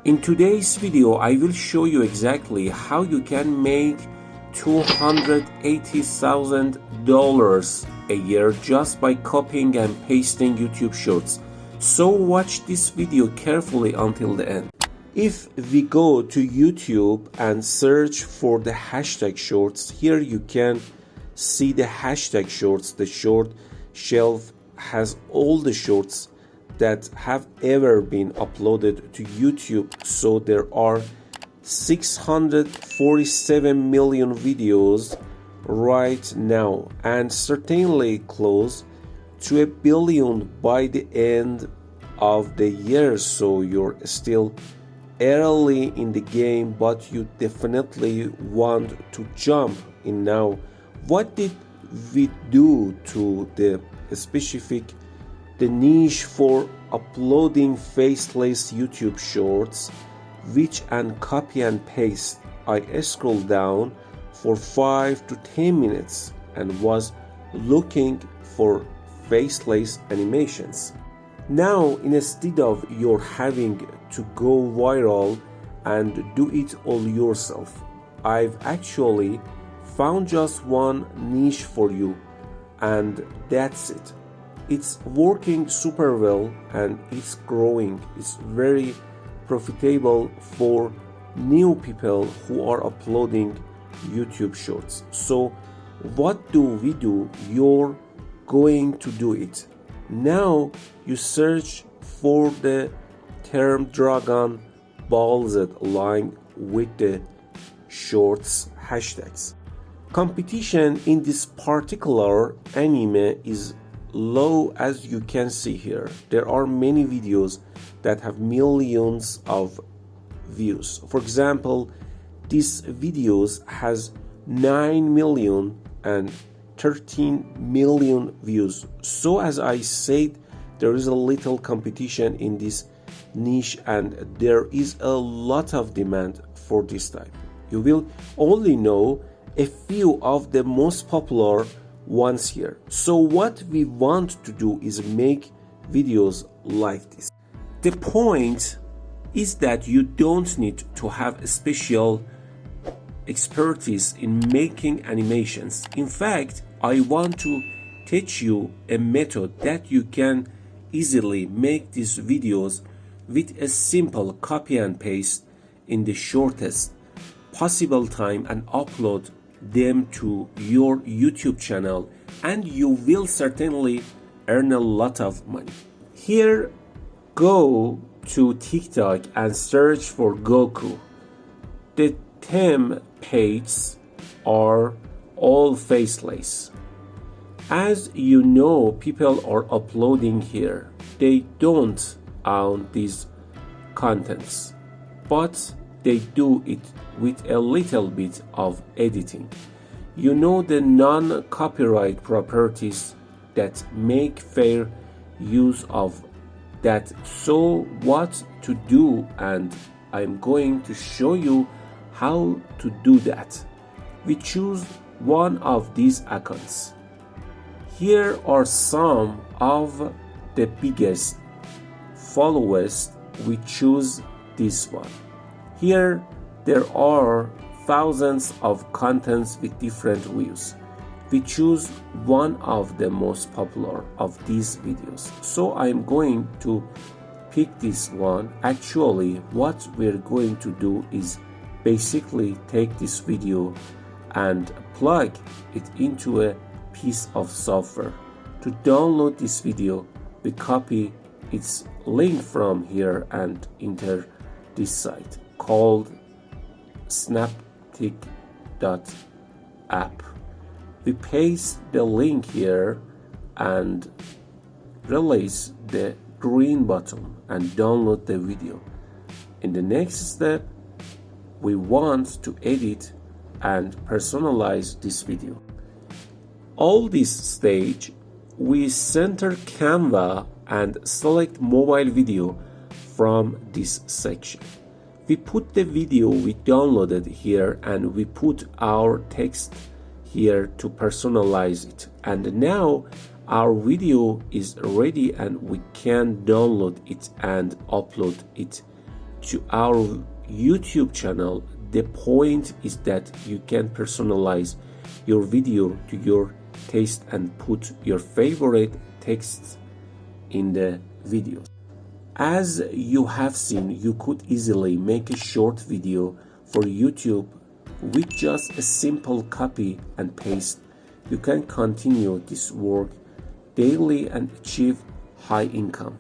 In today's video, I will show you exactly how you can make $280,000 a year just by copying and pasting YouTube Shorts. So watch this video carefully until the end. If we go to YouTube and search for the hashtag shorts, here you can see the hashtag shorts. The short shelf has all the shorts that have ever been uploaded to YouTube. So there are 647 million videos right now, and certainly close to 1 billion by the end of the year. So you're still early in the game, but you definitely want to jump in now. What did we do to the specific niche for uploading faceless YouTube shorts, which and copy and paste? I scrolled down for 5 to 10 minutes and was looking for faceless animations. Now, instead of your having to go viral and do it all yourself, I've actually found just one niche for you, and that's it. It's working super well and it's growing. It's very profitable for new people who are uploading YouTube shorts. So what do we do? You're going to do it. Now you search for the term dragon balls line with the shorts hashtags. Competition in this particular anime is low, as you can see here. There are many videos that have millions of views. For example, this videos has 9 million and 13 million views. So as I said, there is a little competition in this niche and there is a lot of demand for this type. You will only know a few of the most popular ones here. So what we want to do is make videos like this. The point is that you don't need to have a special expertise in making animations. In fact, I want to teach you a method that you can easily make these videos with a simple copy and paste in the shortest possible time and upload them to your YouTube channel, and you will certainly earn a lot of money. Here, go to TikTok and search for Goku. The theme pages are all faceless. As you know, people are uploading here. They don't own these contents, but they do it with a little bit of editing. You know the non-copyright properties that make fair use of that. So what to do, and I'm going to show you how to do that. We choose one of these accounts. Here are some of the biggest followers. We choose this one. Here there are thousands of contents with different views. We choose one of the most popular of these videos. So I'm going to pick this one. Actually, what we're going to do is basically take this video and plug it into a piece of software. To download this video, we copy its link from here and enter this site called snaptic.app. We paste the link here and release the green button and download the video. In the next step, we want to edit and personalize this video. All this stage, we center Canva and select mobile video from this section. We put the video we downloaded here and we put our text here to personalize it. And now our video is ready and we can download it and upload it to our YouTube channel, the point is that you can personalize your video to your taste and put your favorite texts in the videos. As you have seen, you could easily make a short video for YouTube with just a simple copy and paste. You can continue this work daily and achieve high income.